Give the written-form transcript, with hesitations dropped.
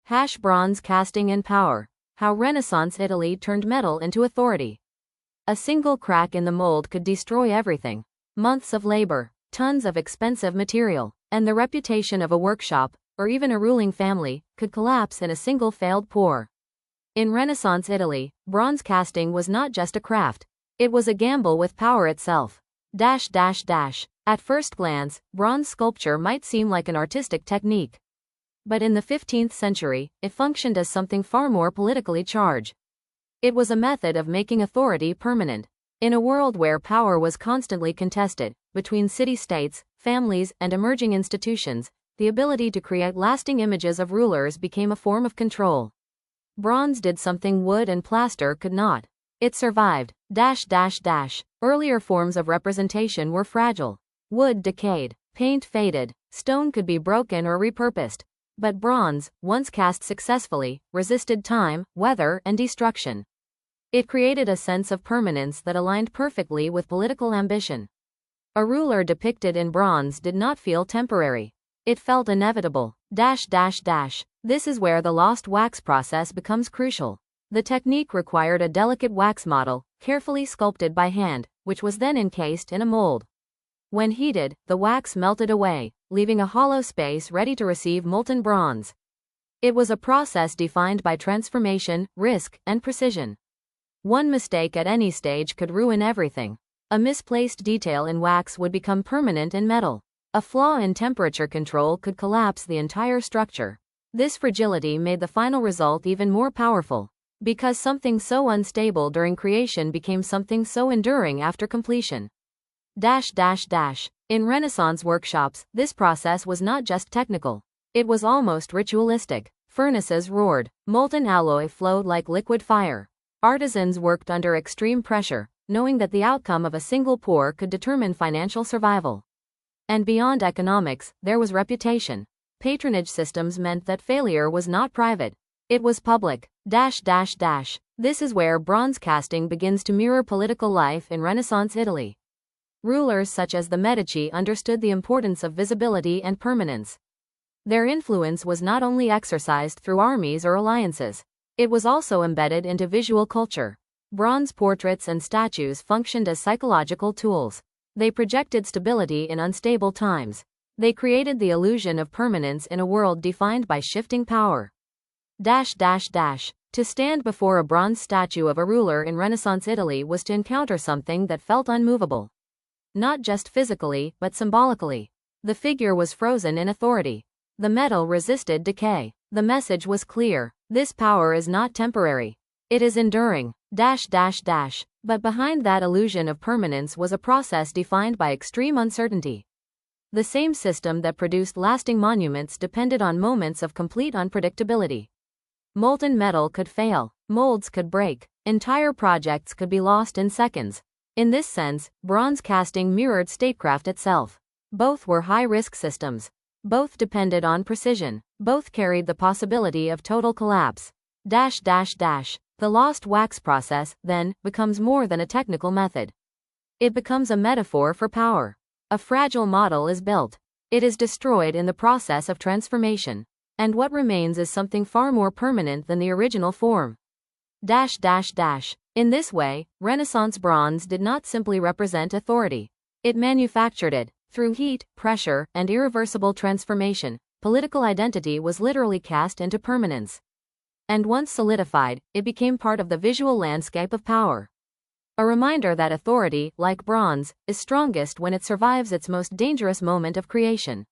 Bronze casting and power. How Renaissance Italy turned metal into authority. A single crack in the mold could destroy everything. Months of labor, tons of expensive material, and the reputation of a workshop, or even a ruling family, could collapse in a single failed pour. In Renaissance Italy, bronze casting was not just a craft. It was a gamble with power itself. At first glance, bronze sculpture might seem like an artistic technique. But in the 15th century, it functioned as something far more politically charged. It was a method of making authority permanent. In a world where power was constantly contested, between city-states, families, and emerging institutions, the ability to create lasting images of rulers became a form of control. Bronze did something wood and plaster could not. It survived. Earlier forms of representation were fragile. Wood decayed, paint faded, stone could be broken or repurposed. But bronze, once cast successfully, resisted time, weather, and destruction. It created a sense of permanence that aligned perfectly with political ambition. A ruler depicted in bronze did not feel temporary. It felt inevitable. This is where the lost wax process becomes crucial. The technique required a delicate wax model, carefully sculpted by hand, which was then encased in a mold. When heated, the wax melted away, leaving a hollow space ready to receive molten bronze. It was a process defined by transformation, risk, and precision. One mistake at any stage could ruin everything. A misplaced detail in wax would become permanent in metal. A flaw in temperature control could collapse the entire structure. This fragility made the final result even more powerful. Because something so unstable during creation became something so enduring after completion. In Renaissance workshops, this process was not just technical. It was almost ritualistic. Furnaces roared. Molten alloy flowed like liquid fire. Artisans worked under extreme pressure, knowing that the outcome of a single pour could determine financial survival. And beyond economics, there was reputation. Patronage systems meant that failure was not private. It was public. This is where bronze casting begins to mirror political life in Renaissance Italy. Rulers such as the Medici understood the importance of visibility and permanence. Their influence was not only exercised through armies or alliances. It was also embedded into visual culture. Bronze portraits and statues functioned as psychological tools. They projected stability in unstable times. They created the illusion of permanence in a world defined by shifting power. To stand before a bronze statue of a ruler in Renaissance Italy was to encounter something that felt unmovable. Not just physically, but symbolically. The figure was frozen in authority. The metal resisted decay. The message was clear. This power is not temporary. It is enduring. But behind that illusion of permanence was a process defined by extreme uncertainty. The same system that produced lasting monuments depended on moments of complete unpredictability. Molten metal could fail. Molds could break. Entire projects could be lost in seconds. In this sense, bronze casting mirrored statecraft itself. Both were high-risk systems. Both depended on precision. Both carried the possibility of total collapse. The lost wax process, then, becomes more than a technical method. It becomes a metaphor for power. A fragile model is built. It is destroyed in the process of transformation. And what remains is something far more permanent than the original form. In this way, Renaissance bronze did not simply represent authority. It manufactured it. Through heat, pressure, and irreversible transformation, political identity was literally cast into permanence. And once solidified, it became part of the visual landscape of power. A reminder that authority, like bronze, is strongest when it survives its most dangerous moment of creation.